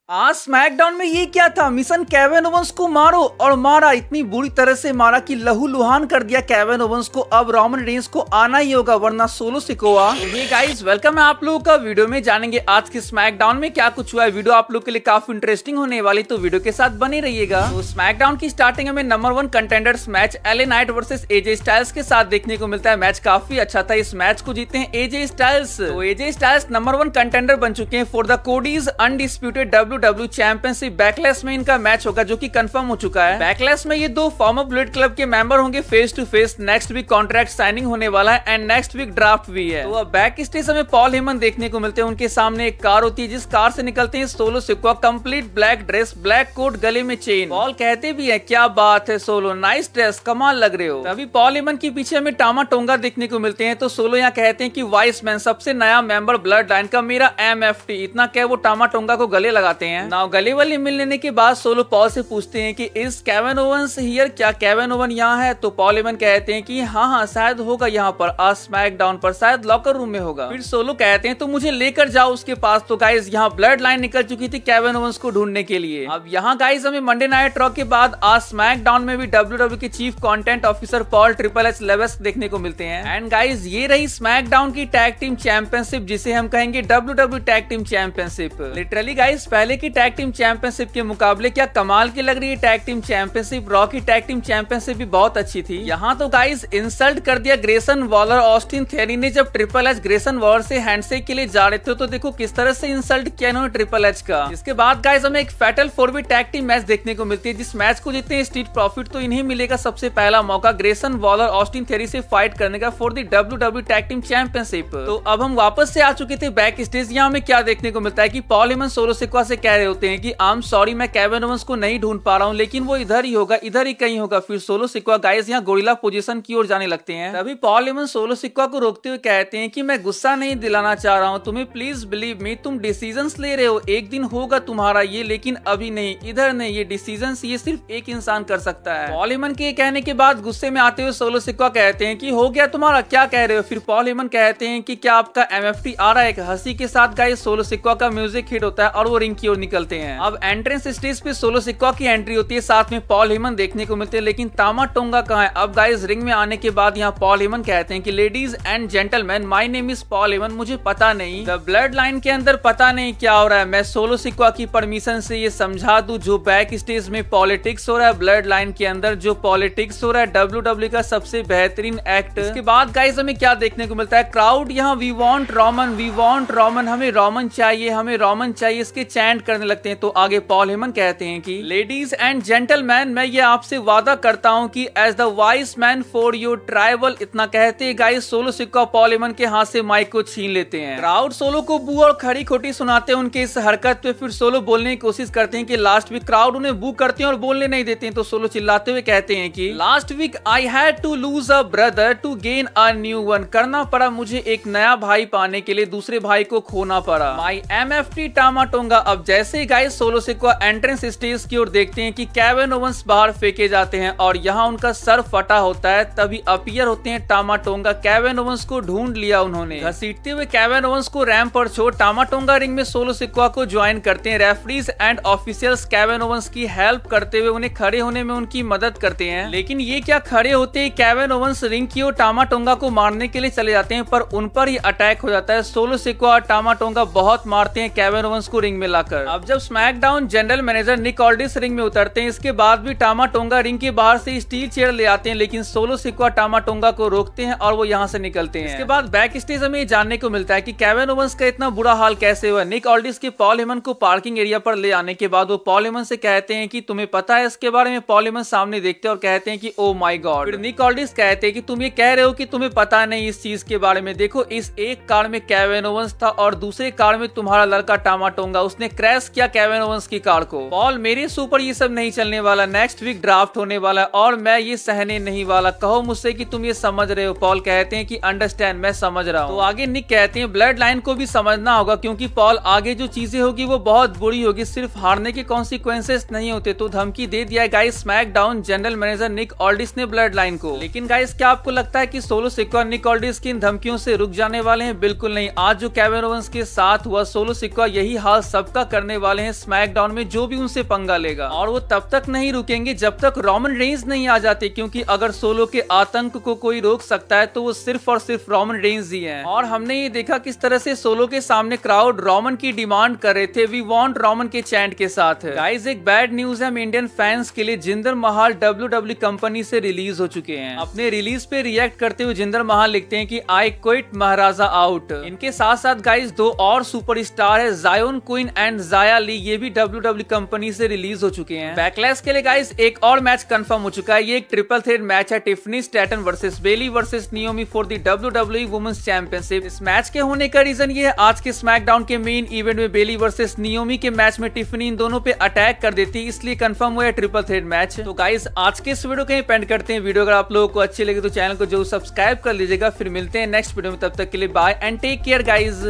आज स्मैकडाउन में ये क्या था, मिशन केविन ओवेंस को मारो, और मारा, इतनी बुरी तरह से मारा कि लहूलुहान कर दिया केविन ओवेंस को। अब रोमन रेंस को आना ही होगा वरना सोलो सिकोआ। ये गाइस वेलकम है आप लोगों का। वीडियो में जानेंगे आज के स्मैकडाउन में क्या कुछ हुआ है। वीडियो आप लोग के लिए काफी इंटरेस्टिंग होने वाली, तो वीडियो के साथ बने रहिएगा। तो स्मैकडाउन की स्टार्टिंग में number 1 contenders match LA night versus AJ Styles के साथ देखने को मिलता है। मैच काफी अच्छा था, इस मैच को जीते हैं एजे स्टाइल्स। तो एजे स्टाइल्स नंबर 1 कंटेंडर बन चुके हैं for the codies undisputed WWE championship. Backlash में इनका मैच होगा जो कि कंफर्म हो चुका है। बैकलैश में ये दो फॉर्मर बुलेट क्लब के मेंबर होंगे face to face. Next week contract signing होने वाला है एंड नेक्स्ट वीक ड्राफ्ट भी है। तो अब बैक स्टेज हमें पॉल हेमन देखने को मिलते हैं। उनके सामने एक कार होती है जिस कार से निकलते हैं Solo Sikoa. Complete black dress, black coat, गले में चेन। पॉल कहते भी है क्या बात है सोलो, नाइस ड्रेस, कमाल लग रहे हो। तभी पॉल हेमन के पीछे हमें टामा टोंगा देखने को मिलते हैं। तो सोलो यहाँ कहते हैं कि वाइस मैन सबसे नया मेंबर ब्लड लाइन का मेरा MFT। इतना क्या वो टामा टोंगा को गले लगाते हैं। नाउ गले वाली मिल लेने के बाद सोलो पॉल से पूछते हैं कि इज केविन ओवेंस हियर, क्या केविन ओवन यहाँ है। तो पॉल हेमन कहते हैं कि हाँ शायद होगा यहाँ पर, आज स्मैकडाउन पर शायद लॉकर रूम में होगा। फिर सोलो कहते हैं तो मुझे लेकर जाओ उसके पास। तो गाइस यहाँ ब्लड लाइन निकल चुकी थी केविन ओवेंस को ढूंढने के लिए। अब यहाँ गाइस हमें मंडे नाइट रॉ के बाद आज स्मैकडाउन में भी WWE के chief content officer Paul Triple H Levesque देखने को मिलते हैं। एंड गाइस ये रही स्मैकडाउन की टैग टीम चैंपियनशिप, जिसे हम कहेंगे WWE tag team championship. Literally guys पहले की टैग टीम चैंपियनशिप के मुकाबले क्या कमाल की लग रही है टैग टीम चैंपियनशिप। रॉ की टैग टीम चैंपियनशिप भी बहुत अच्छी थी। यहाँ तो गाइस इंसल्ट कर दिया ग्रेसन वॉलर ऑस्टिन थेरी ने। जब ट्रिपल एच ग्रेसन वॉलर से हैंडशेक के लिए जा रहे थे तो देखो किस तरह से इंसल्ट किया इन्होंने ट्रिपल एच का। इसके बाद गाइस हमें एक फैटल 4वे टैग टीम मैच देखने को मिलती है, जिस मैच को जीतते हैं स्ट्रीट प्रॉफिट। तो इन्हें मिलेगा सबसे पहला मौका ग्रेसन वॉलर ऑस्टिन थेरी से फाइट करने का for the WWE tag team championship. तो अब हम वापस से आ चुके थे बैक स्टेज। यहाँ हमें क्या देखने को मिलता है कि पॉल हेमन सोलो सिकोआ से कह रहे होते हैं कि आई एम सॉरी मैं केविन ओवेंस को नहीं ढूंढ पा रहा हूँ, लेकिन वो इधर ही होगा, इधर ही कहीं होगा। फिर सोलो सिकोआ गाइस यहाँ गोरिल्ला पोजीशन की ओर जाने लगते हैं। तभी पॉल हेमन सोलो सिकोआ को रोकते हुए कहते हैं कि मैं गुस्सा नहीं दिलाना चाह रहा हूँ तुम्हें, प्लीज बिलीव मी, तुम डिसीजंस ले रहे हो, एक दिन होगा तुम्हारा ये, लेकिन अभी नहीं, इधर नहीं, ये डिसीजंस ये सिर्फ एक इंसान कर सकता है। पॉल हेमन के कहने के बाद गुस्से में आते हुए सोलो सिकोआ कहते हैं कि हो गया तुम्हारा, क्या कह रहे हो। फिर पॉल हेमन कहते हैं कि क्या आपका MFT आ रहा है। एक हंसी के साथ गाइस सोलो सिकोआ का म्यूजिक हिट होता है और वो रिंग की ओर निकलते हैं। अब एंट्रेंस स्टेज पे सोलो सिकोआ की एंट्री होती है, साथ में पॉल हेमन देखने को मिलते हैं, लेकिन टामा टोंगा कहाँ है। अब गाइस रिंग में आने के बाद यहाँ पॉल हेमन कहते हैं कि ladies and gentleman my name is Paul Heyman, मुझे पता नहीं द ब्लड लाइन के अंदर पता नहीं क्या हो रहा है, मैं सोलो सिकोआ की परमिशन से ये समझा दूं जो बैक स्टेज में पॉलिटिक्स हो रहा है, ब्लड लाइन के अंदर जो पॉलिटिक्स हो रहा है, WWE का सबसे बेहतरीन एक्ट। इसके बाद गाइस हमें क्या देखने को मिलता है, क्राउड यहाँ we want Roman, we want Roman, हमें रोमन चाहिए, हमें रोमन चाहिए, इसके चैंट करने लगते हैं। तो आगे पॉल हेमन कहते हैं कि लेडीज एंड जेंटलमैन मैं ये आपसे वादा करता हूँ कि as the wise man for your tribal. इतना कहते हैं guys Solo Sikoa Paul Heyman के हाथ से माइक को छीन लेते हैं। क्राउड सोलो को बू और खड़ी खोटी सुनाते हैं उनके इस हरकत पे। फिर सोलो बोलने की कोशिश करते हैं कि लास्ट वीक क्राउड उन्हें बू करते हैं और बोलने नहीं देते हैं। तो सोलो चिल्लाते हुए कहते हैं कि last week I had to lose a brother to gain a new one, करना पड़ा मुझे एक नया भाई पाने के लिए दूसरे भाई को खोना पड़ा, माई MFT टामा टोंगा। अब जैसे ही guys Solo Sikoa entrance stage की ओर देखते हैं कि केविन ओवेंस बाहर फेंके जाते हैं और यहाँ उनका सर फटा होता है, तभी अपीयर होते हैं टामा टोंगा। केविन ओवेंस को ढूंढ लिया उन्होंने। घसीटते हुए केविन ओवेंस को रैंप पर छोड़ टामा टोंगा रिंग में सोलो सिकोआ को ज्वाइन करते हैं। Referees and officials Kevin Owens की हेल्प करते हुए उन्हें खड़े होने में उनकी मदद करते हैं, लेकिन ये क्या खड़े होते ही केविन ओवेंस रिंग की ओर टामा टोंगा को मारने के लिए चले जाते हैं, पर उन पर ही अटैक हो जाता है। सोलो सिकोआ और टामा टोंगा बहुत मारते हैं केविन ओवेंस को रिंग में लाकर। अब जब स्मैकडाउन जनरल मैनेजर निक ऑल्डिस रिंग में उतरते हैं, इसके बाद भी टामा टोंगा रिंग के बाहर से स्टील चेयर ले आते हैं, लेकिन सोलो सिकोआ टामा टोंगा को रोकते हैं और वो यहाँ से निकलते हैं। इसके बाद बैक स्टेज हमें ये जानने को मिलता है कि केविन ओवेंस का इतना बुरा हाल कैसे हुआ। निक ऑल्डिस के पॉल हेमन को पार्किंग एरिया पर ले आने के बाद वो पॉल हेमन से कहते हैं कि तुम्हें पता है इसके बारे में। पॉल हेमन सामने देखते हैं और कहते हैं कि ओ माय गॉड। फिर निक ऑल्डिस कहते हैं कि तुम ये कह रहे हो कि तुम्हें पता नहीं इस चीज के बारे में, देखो इस एक कार में केविन ओवेंस था और दूसरे कार में तुम्हारा लड़का टामा टोंगा, उसने क्रैश किया केविन ओवेंस की कार को। पॉल मेरे सुपर ये सब नहीं चलने वाला, नेक्स्ट वीक ड्राफ्ट होने वाला है और मैं ये सहने नहीं वाला, कहो मुझसे कि तुम ये समझ रहे हो। पॉल कहते हैं कि अंडरस्टैंड, मैं समझ रहा हूँ। तो आगे निक कहते हैं ब्लड लाइन को भी समझना होगा, क्योंकि पॉल आगे जो चीजें होगी वो बहुत बुरी होगी, सिर्फ हारने के कॉन्सिक्वेंसेस नहीं होते। तो धमकी दे दिया गाइस स्मैकडाउन जनरल मैनेजर निक ऑल्डिस ने ब्लड लाइन को। लेकिन गाइस क्या आपको लगता है कि सोलो सिकोआ निक ऑल्डिस की इन धमकियों से रुक जाने वाले हैं? बिल्कुल नहीं। आज जो केविन ओवेंस के साथ हुआ सोलो सिकोआ यही हाल सबका करने वाले हैं स्मैकडाउन में जो भी उनसे पंगा लेगा, और वो तब तक नहीं रुकेंगे जब तक रोमन रेंज नहीं आ जाते, क्योंकि अगर सोलो के आतंक को कोई रोक सकता है तो वो सिर्फ और सिर्फ रोमन रेंज ही है। और हमने ये देखा किस तरह से सोलो के सामने क्राउड रोमन की डिमांड कर रहे थे, वी वांट रोमन के चैंट के साथ। गाइस एक बैड न्यूज है इंडियन फैंस के लिए, जिंदर महाल WWE कंपनी से रिलीज हो चुके हैं। अपने रिलीज पे रिएक्ट करते हुए जिंदर महाल लिखते हैं कि आई क्विट महाराजा आउट। इनके साथ साथ गाइस दो और सुपरस्टार है, जायोन क्वीन एंड जाया ली, ये भी WWE कंपनी से रिलीज हो चुके हैं। बैकलैश के लिए गाइस एक और मैच कंफर्म हो चुका है, ये एक ट्रिपल थ्रेट मैच है, Tiffany Stratton versus Bayley versus Naomi for the WWE women's championship. इस मैच के होने का रीजन ये है, आज के स्मैकडाउन के मेन इवेंट में बेली वर्सेस नियोमी के मैच में टिफनी इन दोनों पे अटैक कर देती, इसलिए कंफर्म हुआ है ट्रिपल थ्रेट मैच। तो गाइस आज के इस वीडियो को यहीं पेंड करते हैं। वीडियो अगर आप लोगों को अच्छी लगे तो चैनल को जरूर सब्सक्राइब कर लीजिएगा। फिर मिलते हैं नेक्स्ट वीडियो में, तब तक के लिए bye and take care guys.